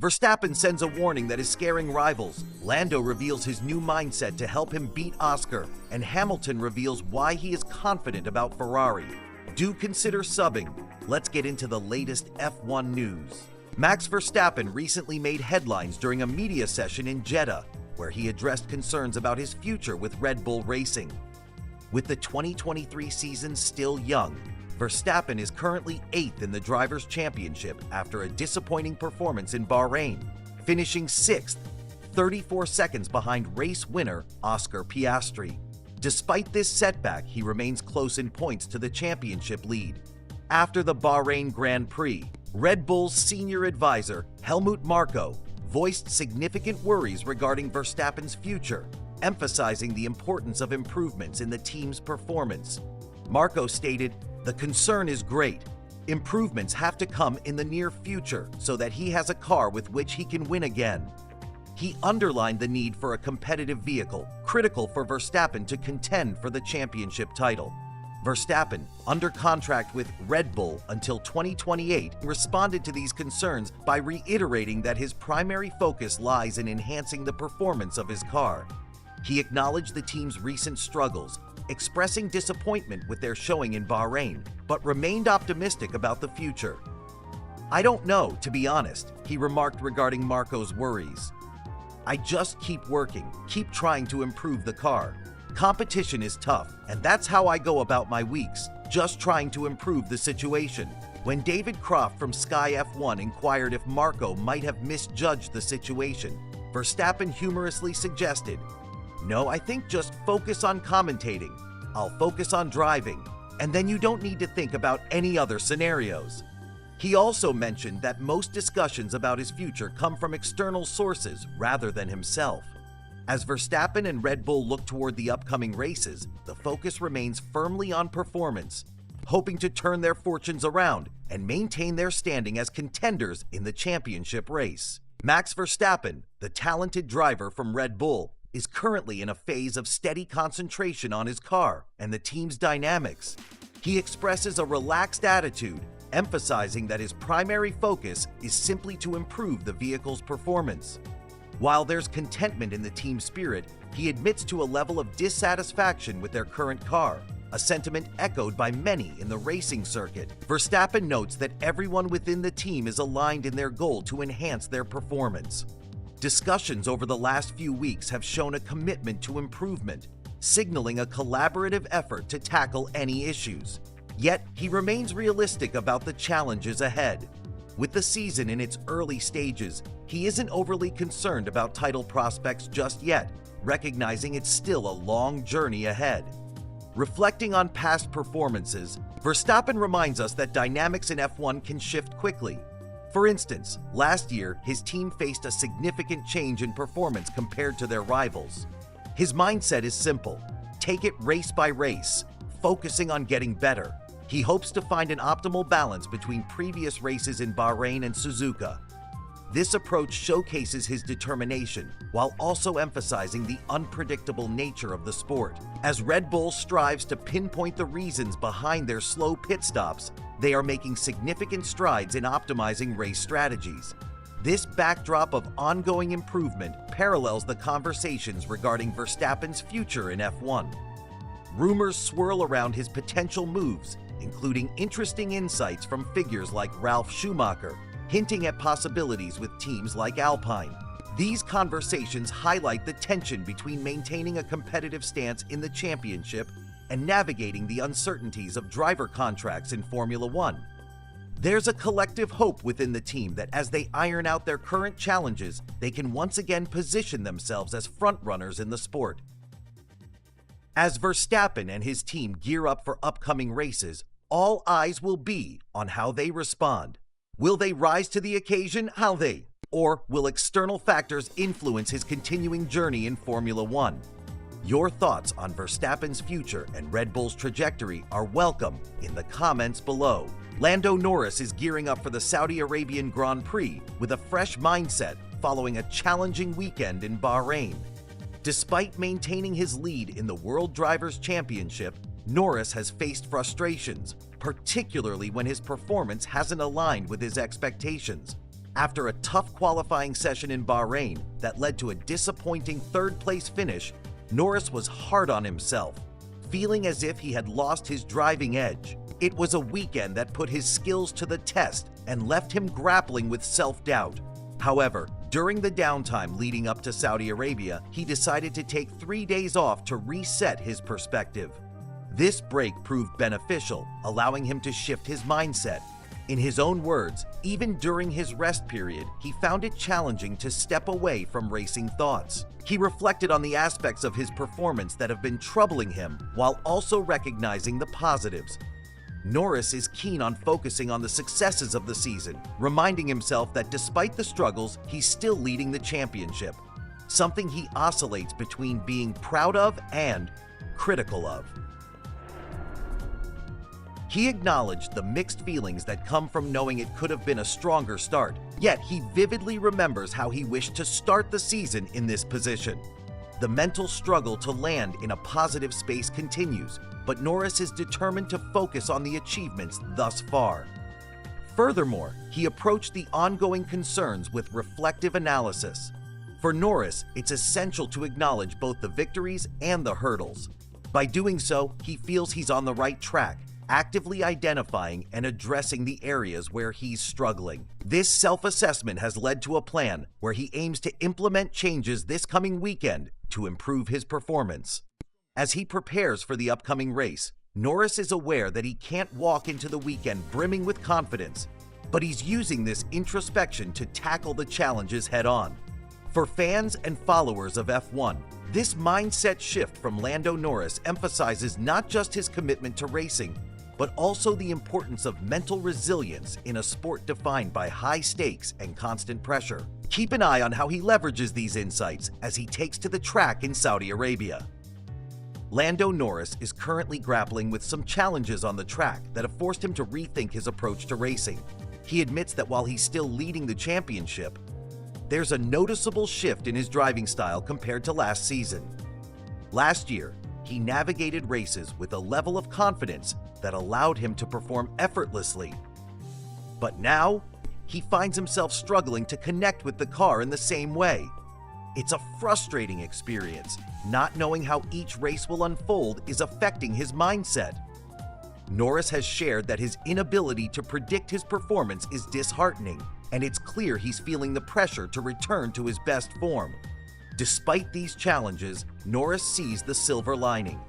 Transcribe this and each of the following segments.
Verstappen sends a warning that is scaring rivals. Lando reveals his new mindset to help him beat Oscar, and Hamilton reveals why he is confident about Ferrari. Do consider subbing. Let's get into the latest F1 news. Max Verstappen recently made headlines during a media session in Jeddah, where he addressed concerns about his future with Red Bull Racing. With the 2023 season still young, Verstappen is currently 8th in the Drivers' Championship after a disappointing performance in Bahrain, finishing 6th, 34 seconds behind race winner Oscar Piastri. Despite this setback, he remains close in points to the championship lead. After the Bahrain Grand Prix, Red Bull's senior advisor, Helmut Marko, voiced significant worries regarding Verstappen's future, emphasizing the importance of improvements in the team's performance. Marko stated, "The concern is great. Improvements have to come in the near future so that he has a car with which he can win again." He underlined the need for a competitive vehicle, critical for Verstappen to contend for the championship title. Verstappen, under contract with Red Bull until 2028, responded to these concerns by reiterating that his primary focus lies in enhancing the performance of his car. He acknowledged the team's recent struggles, expressing disappointment with their showing in Bahrain, but remained optimistic about the future. "I don't know, to be honest," he remarked regarding Marko's worries. "I just keep working, keep trying to improve the car. Competition is tough, and that's how I go about my weeks, just trying to improve the situation." When David Croft from Sky F1 inquired if Marko might have misjudged the situation, Verstappen humorously suggested, "No, I think just focus on commentating. I'll focus on driving, and then you don't need to think about any other scenarios." He also mentioned that most discussions about his future come from external sources rather than himself. As Verstappen and Red Bull look toward the upcoming races, the focus remains firmly on performance, hoping to turn their fortunes around and maintain their standing as contenders in the championship race. Max Verstappen, the talented driver from Red Bull, is currently in a phase of steady concentration on his car and the team's dynamics. He expresses a relaxed attitude, emphasizing that his primary focus is simply to improve the vehicle's performance. While there's contentment in the team spirit, he admits to a level of dissatisfaction with their current car, a sentiment echoed by many in the racing circuit. Verstappen notes that everyone within the team is aligned in their goal to enhance their performance. Discussions over the last few weeks have shown a commitment to improvement, signaling a collaborative effort to tackle any issues. Yet, he remains realistic about the challenges ahead. With the season in its early stages, he isn't overly concerned about title prospects just yet, recognizing it's still a long journey ahead. Reflecting on past performances, Verstappen reminds us that dynamics in F1 can shift quickly. For instance, last year, his team faced a significant change in performance compared to their rivals. His mindset is simple: take it race by race, focusing on getting better. He hopes to find an optimal balance between previous races in Bahrain and Suzuka. This approach showcases his determination while also emphasizing the unpredictable nature of the sport. As Red Bull strives to pinpoint the reasons behind their slow pit stops, they are making significant strides in optimizing race strategies. This backdrop of ongoing improvement parallels the conversations regarding Verstappen's future in F1. Rumors swirl around his potential moves, including interesting insights from figures like Ralf Schumacher, hinting at possibilities with teams like Alpine. These conversations highlight the tension between maintaining a competitive stance in the championship and navigating the uncertainties of driver contracts in Formula One. There's a collective hope within the team that as they iron out their current challenges, they can once again position themselves as frontrunners in the sport. As Verstappen and his team gear up for upcoming races, all eyes will be on how they respond. Will they rise to the occasion? Or will external factors influence his continuing journey in Formula One? Your thoughts on Verstappen's future and Red Bull's trajectory are welcome in the comments below. Lando Norris is gearing up for the Saudi Arabian Grand Prix with a fresh mindset following a challenging weekend in Bahrain. Despite maintaining his lead in the World Drivers' Championship, Norris has faced frustrations, particularly when his performance hasn't aligned with his expectations. After a tough qualifying session in Bahrain that led to a disappointing third-place finish, Norris was hard on himself, feeling as if he had lost his driving edge. It was a weekend that put his skills to the test and left him grappling with self-doubt. However, during the downtime leading up to Saudi Arabia, he decided to take 3 days off to reset his perspective. This break proved beneficial, allowing him to shift his mindset. In his own words, even during his rest period, he found it challenging to step away from racing thoughts. He reflected on the aspects of his performance that have been troubling him, while also recognizing the positives. Norris is keen on focusing on the successes of the season, reminding himself that despite the struggles, he's still leading the championship, something he oscillates between being proud of and critical of. He acknowledged the mixed feelings that come from knowing it could have been a stronger start, yet he vividly remembers how he wished to start the season in this position. The mental struggle to land in a positive space continues, but Norris is determined to focus on the achievements thus far. Furthermore, he approached the ongoing concerns with reflective analysis. For Norris, it's essential to acknowledge both the victories and the hurdles. By doing so, he feels he's on the right track, actively identifying and addressing the areas where he's struggling. This self-assessment has led to a plan where he aims to implement changes this coming weekend to improve his performance. As he prepares for the upcoming race, Norris is aware that he can't walk into the weekend brimming with confidence, but he's using this introspection to tackle the challenges head-on. For fans and followers of F1, this mindset shift from Lando Norris emphasizes not just his commitment to racing, but also the importance of mental resilience in a sport defined by high stakes and constant pressure. Keep an eye on how he leverages these insights as he takes to the track in Saudi Arabia. Lando Norris is currently grappling with some challenges on the track that have forced him to rethink his approach to racing. He admits that while he's still leading the championship, there's a noticeable shift in his driving style compared to last season. Last year, he navigated races with a level of confidence that allowed him to perform effortlessly. But now, he finds himself struggling to connect with the car in the same way. It's a frustrating experience. Not knowing how each race will unfold is affecting his mindset. Norris has shared that his inability to predict his performance is disheartening, and it's clear he's feeling the pressure to return to his best form. Despite these challenges, Norris sees the silver lining.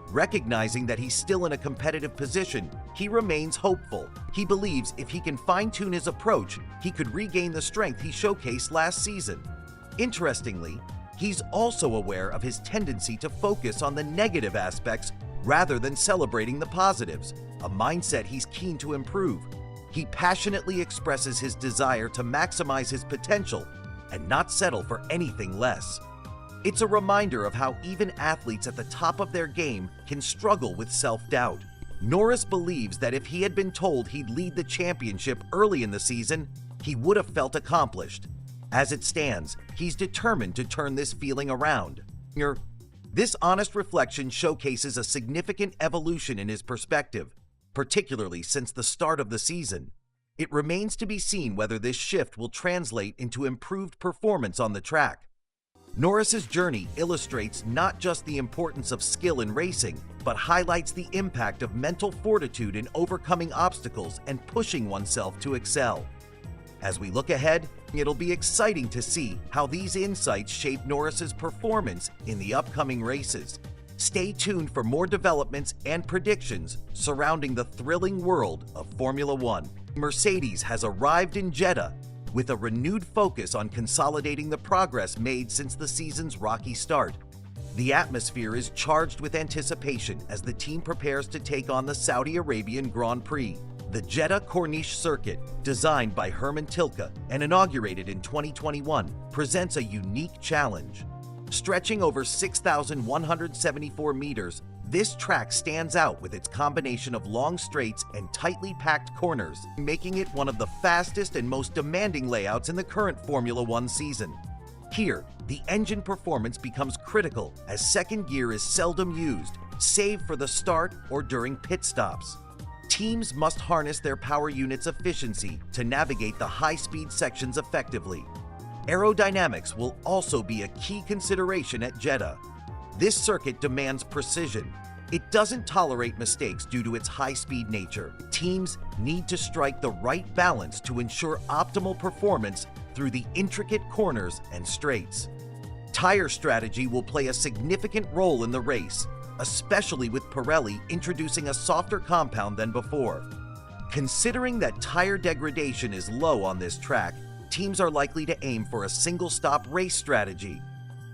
Recognizing that he's still in a competitive position, he remains hopeful. He believes if he can fine-tune his approach, he could regain the strength he showcased last season. Interestingly, he's also aware of his tendency to focus on the negative aspects rather than celebrating the positives, a mindset he's keen to improve. He passionately expresses his desire to maximize his potential and not settle for anything less. It's a reminder of how even athletes at the top of their game can struggle with self-doubt. Norris believes that if he had been told he'd lead the championship early in the season, he would have felt accomplished. As it stands, he's determined to turn this feeling around. This honest reflection showcases a significant evolution in his perspective, particularly since the start of the season. It remains to be seen whether this shift will translate into improved performance on the track. Norris's journey illustrates not just the importance of skill in racing, but highlights the impact of mental fortitude in overcoming obstacles and pushing oneself to excel. As we look ahead, it'll be exciting to see how these insights shape Norris's performance in the upcoming races. Stay tuned for more developments and predictions surrounding the thrilling world of Formula One. Mercedes has arrived in Jeddah with a renewed focus on consolidating the progress made since the season's rocky start. The atmosphere is charged with anticipation as the team prepares to take on the Saudi Arabian Grand Prix. The Jeddah Corniche circuit, designed by Herman Tilke and inaugurated in 2021, presents a unique challenge. Stretching over 6,174 meters, this track stands out with its combination of long straights and tightly packed corners, making it one of the fastest and most demanding layouts in the current Formula One season. Here, the engine performance becomes critical as second gear is seldom used, save for the start or during pit stops. Teams must harness their power unit's efficiency to navigate the high-speed sections effectively. Aerodynamics will also be a key consideration at Jeddah. This circuit demands precision. It doesn't tolerate mistakes due to its high-speed nature. Teams need to strike the right balance to ensure optimal performance through the intricate corners and straights. Tire strategy will play a significant role in the race, especially with Pirelli introducing a softer compound than before. Considering that tire degradation is low on this track, teams are likely to aim for a single-stop race strategy.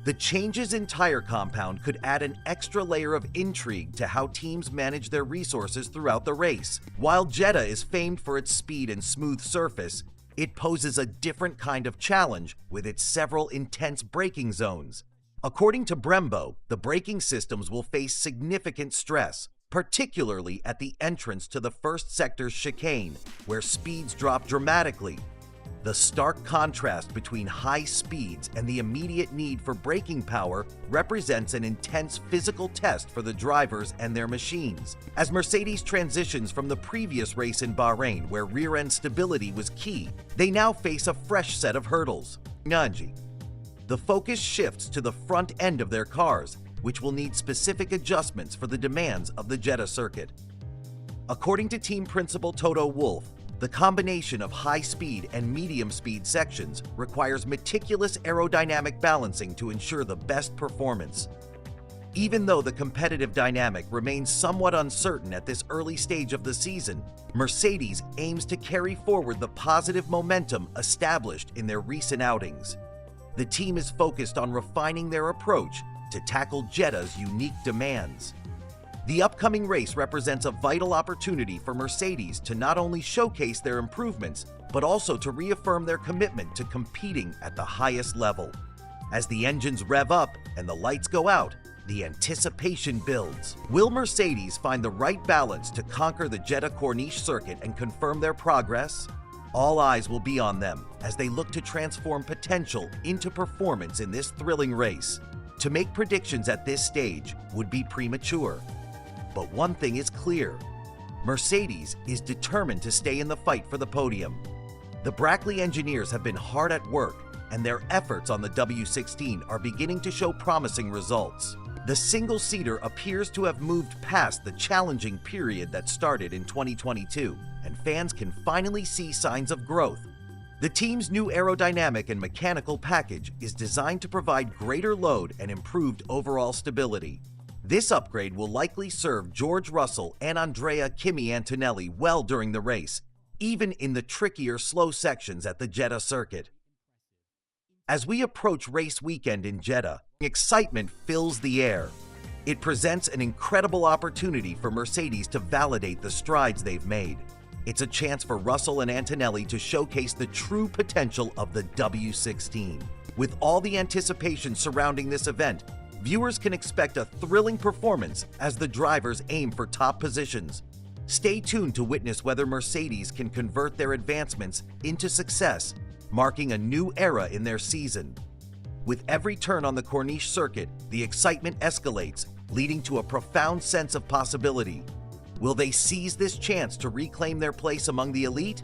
The changes in tire compound could add an extra layer of intrigue to how teams manage their resources throughout the race. While Jeddah is famed for its speed and smooth surface, it poses a different kind of challenge with its several intense braking zones. According to Brembo, the braking systems will face significant stress, particularly at the entrance to the first sector's chicane, where speeds drop dramatically. The stark contrast between high speeds and the immediate need for braking power represents an intense physical test for the drivers and their machines. As Mercedes transitions from the previous race in Bahrain, where rear-end stability was key, they now face a fresh set of hurdles. The focus shifts to the front end of their cars, which will need specific adjustments for the demands of the Jeddah circuit. According to team principal Toto Wolff, the combination of high-speed and medium-speed sections requires meticulous aerodynamic balancing to ensure the best performance. Even though the competitive dynamic remains somewhat uncertain at this early stage of the season, Mercedes aims to carry forward the positive momentum established in their recent outings. The team is focused on refining their approach to tackle Jeddah's unique demands. The upcoming race represents a vital opportunity for Mercedes to not only showcase their improvements, but also to reaffirm their commitment to competing at the highest level. As the engines rev up and the lights go out, the anticipation builds. Will Mercedes find the right balance to conquer the Jeddah Corniche circuit and confirm their progress? All eyes will be on them as they look to transform potential into performance in this thrilling race. To make predictions at this stage would be premature. But one thing is clear: Mercedes is determined to stay in the fight for the podium. The Brackley engineers have been hard at work, and their efforts on the W16 are beginning to show promising results. The single-seater appears to have moved past the challenging period that started in 2022, and fans can finally see signs of growth. The team's new aerodynamic and mechanical package is designed to provide greater load and improved overall stability. This upgrade will likely serve George Russell and Andrea Kimi Antonelli well during the race, even in the trickier slow sections at the Jeddah circuit. As we approach race weekend in Jeddah, excitement fills the air. It presents an incredible opportunity for Mercedes to validate the strides they've made. It's a chance for Russell and Antonelli to showcase the true potential of the W16. With all the anticipation surrounding this event, viewers can expect a thrilling performance as the drivers aim for top positions. Stay tuned to witness whether Mercedes can convert their advancements into success, marking a new era in their season. With every turn on the Corniche circuit, the excitement escalates, leading to a profound sense of possibility. Will they seize this chance to reclaim their place among the elite?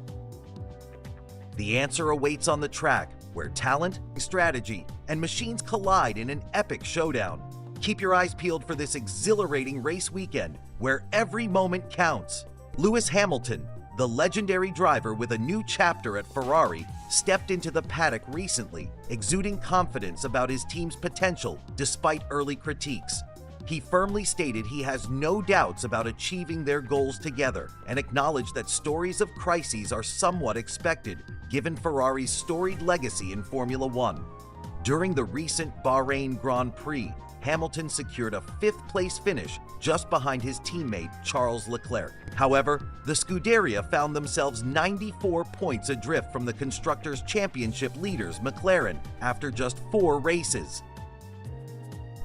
The answer awaits on the track, where talent, strategy, and machines collide in an epic showdown. Keep your eyes peeled for this exhilarating race weekend, where every moment counts. Lewis Hamilton, the legendary driver with a new chapter at Ferrari, stepped into the paddock recently, exuding confidence about his team's potential despite early critiques. He firmly stated he has no doubts about achieving their goals together and acknowledged that stories of crises are somewhat expected, given Ferrari's storied legacy in Formula One. During the recent Bahrain Grand Prix, Hamilton secured a fifth-place finish just behind his teammate Charles Leclerc. However, the Scuderia found themselves 94 points adrift from the Constructors' Championship leaders McLaren after just 4 races.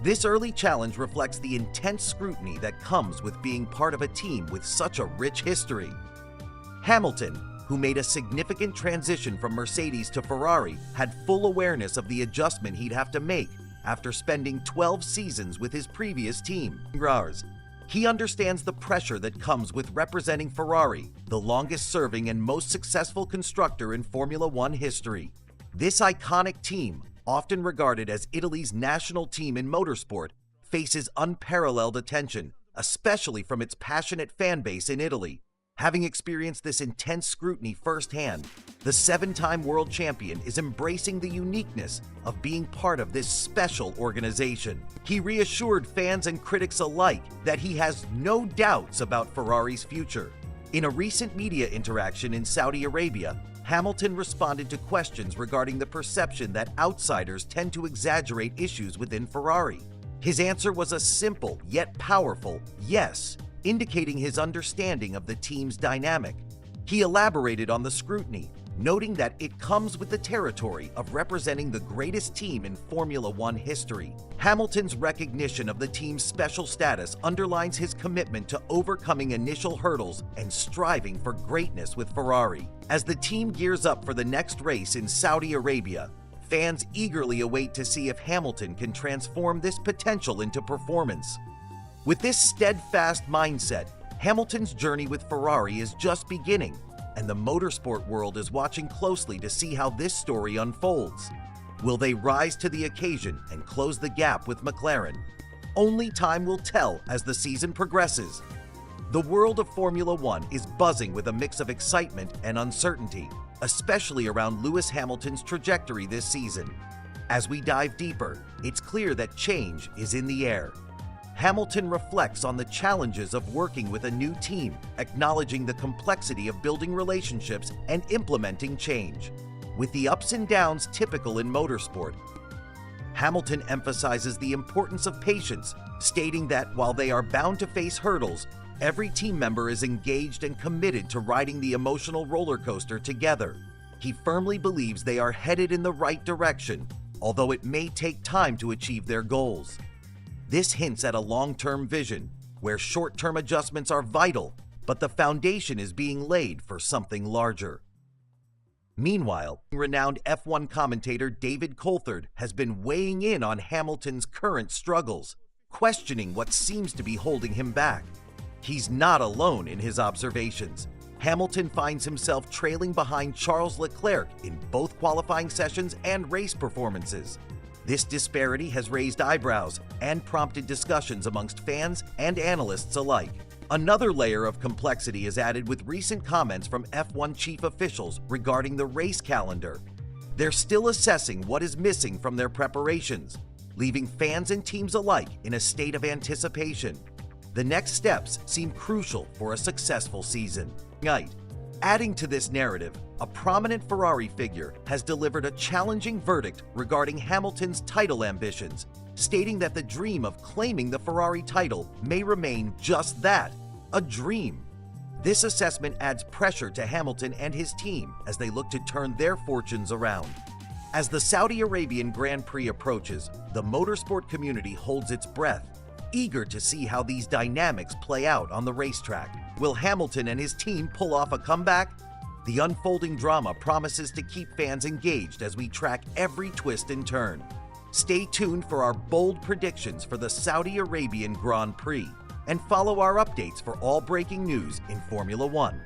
This early challenge reflects the intense scrutiny that comes with being part of a team with such a rich history. Hamilton, who made a significant transition from Mercedes to Ferrari, had full awareness of the adjustment he'd have to make after spending 12 seasons with his previous team. He understands the pressure that comes with representing Ferrari, the longest-serving and most successful constructor in Formula One history. This iconic team, often regarded as Italy's national team in motorsport, faces unparalleled attention, especially from its passionate fan base in Italy. Having experienced this intense scrutiny firsthand, the seven-time world champion is embracing the uniqueness of being part of this special organization. He reassured fans and critics alike that he has no doubts about Ferrari's future. In a recent media interaction in Saudi Arabia, Hamilton responded to questions regarding the perception that outsiders tend to exaggerate issues within Ferrari. His answer was a simple yet powerful yes, indicating his understanding of the team's dynamic. He elaborated on the scrutiny, noting that it comes with the territory of representing the greatest team in Formula One history. Hamilton's recognition of the team's special status underlines his commitment to overcoming initial hurdles and striving for greatness with Ferrari. As the team gears up for the next race in Saudi Arabia, fans eagerly await to see if Hamilton can transform this potential into performance. With this steadfast mindset, Hamilton's journey with Ferrari is just beginning, and the motorsport world is watching closely to see how this story unfolds. Will they rise to the occasion and close the gap with McLaren? Only time will tell as the season progresses. The world of Formula One is buzzing with a mix of excitement and uncertainty, especially around Lewis Hamilton's trajectory this season. As we dive deeper, it's clear that change is in the air. Hamilton reflects on the challenges of working with a new team, acknowledging the complexity of building relationships and implementing change. With the ups and downs typical in motorsport, Hamilton emphasizes the importance of patience, stating that while they are bound to face hurdles, every team member is engaged and committed to riding the emotional roller coaster together. He firmly believes they are headed in the right direction, although it may take time to achieve their goals. This hints at a long-term vision, where short-term adjustments are vital, but the foundation is being laid for something larger. Meanwhile, renowned F1 commentator David Coulthard has been weighing in on Hamilton's current struggles, questioning what seems to be holding him back. He's not alone in his observations. Hamilton finds himself trailing behind Charles Leclerc in both qualifying sessions and race performances. This disparity has raised eyebrows and prompted discussions amongst fans and analysts alike. Another layer of complexity is added with recent comments from F1 chief officials regarding the race calendar. They're still assessing what is missing from their preparations, leaving fans and teams alike in a state of anticipation. The next steps seem crucial for a successful season. Adding to this narrative, a prominent Ferrari figure has delivered a challenging verdict regarding Hamilton's title ambitions, stating that the dream of claiming the Ferrari title may remain just that, a dream. This assessment adds pressure to Hamilton and his team as they look to turn their fortunes around. As the Saudi Arabian Grand Prix approaches, the motorsport community holds its breath, eager to see how these dynamics play out on the racetrack. Will Hamilton and his team pull off a comeback? The unfolding drama promises to keep fans engaged as we track every twist and turn. Stay tuned for our bold predictions for the Saudi Arabian Grand Prix, and follow our updates for all breaking news in Formula One.